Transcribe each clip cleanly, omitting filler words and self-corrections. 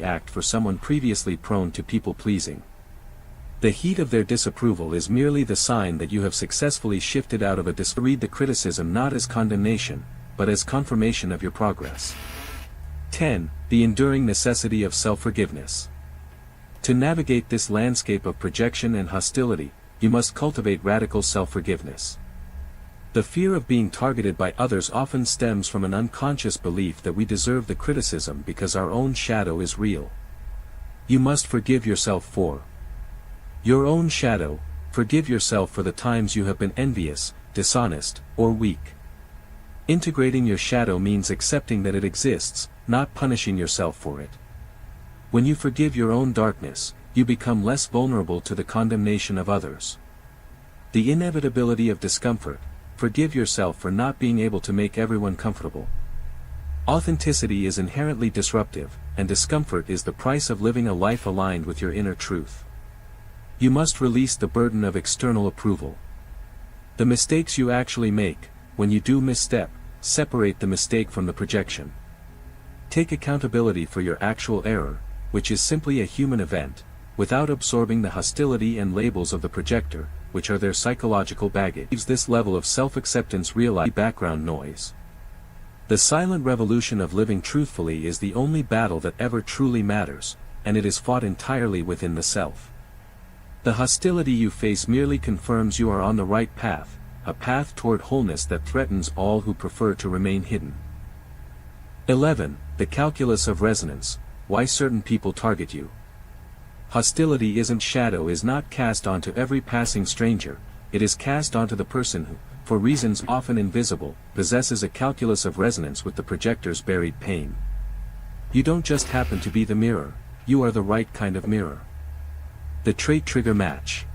act for someone previously prone to people-pleasing. The heat of their disapproval is merely the sign that you have successfully shifted out of a read the criticism not as condemnation, but as confirmation of your progress. 10. The enduring necessity of self-forgiveness. To navigate this landscape of projection and hostility, you must cultivate radical self-forgiveness. The fear of being targeted by others often stems from an unconscious belief that we deserve the criticism because our own shadow is real. You must forgive yourself for your own shadow. Forgive yourself for the times you have been envious, dishonest, or weak. Integrating your shadow means accepting that it exists, not punishing yourself for it. When you forgive your own darkness, you become less vulnerable to the condemnation of others. The inevitability of discomfort. Forgive yourself for not being able to make everyone comfortable. Authenticity is inherently disruptive, and discomfort is the price of living a life aligned with your inner truth. You must release the burden of external approval. The mistakes you actually make, when you do misstep, separate the mistake from the projection. Take accountability for your actual error, which is simply a human event, without absorbing the hostility and labels of the projector, which are their psychological baggage. This level of self-acceptance realize background noise. The silent revolution of living truthfully is the only battle that ever truly matters, and it is fought entirely within the self. The hostility you face merely confirms you are on the right path, a path toward wholeness that threatens all who prefer to remain hidden. 11. The calculus of resonance. Why certain people target you. Hostility is not cast onto every passing stranger, it is cast onto the person who, for reasons often invisible, possesses a calculus of resonance with the projector's buried pain. You don't just happen to be the mirror, you are the right kind of mirror. The trait trigger match.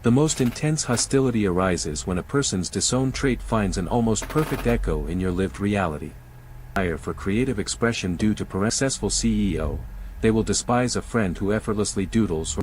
The most intense hostility arises when a person's disowned trait finds an almost perfect echo in your lived reality. Desire for creative expression due to successful CEO, they will despise a friend who effortlessly doodles.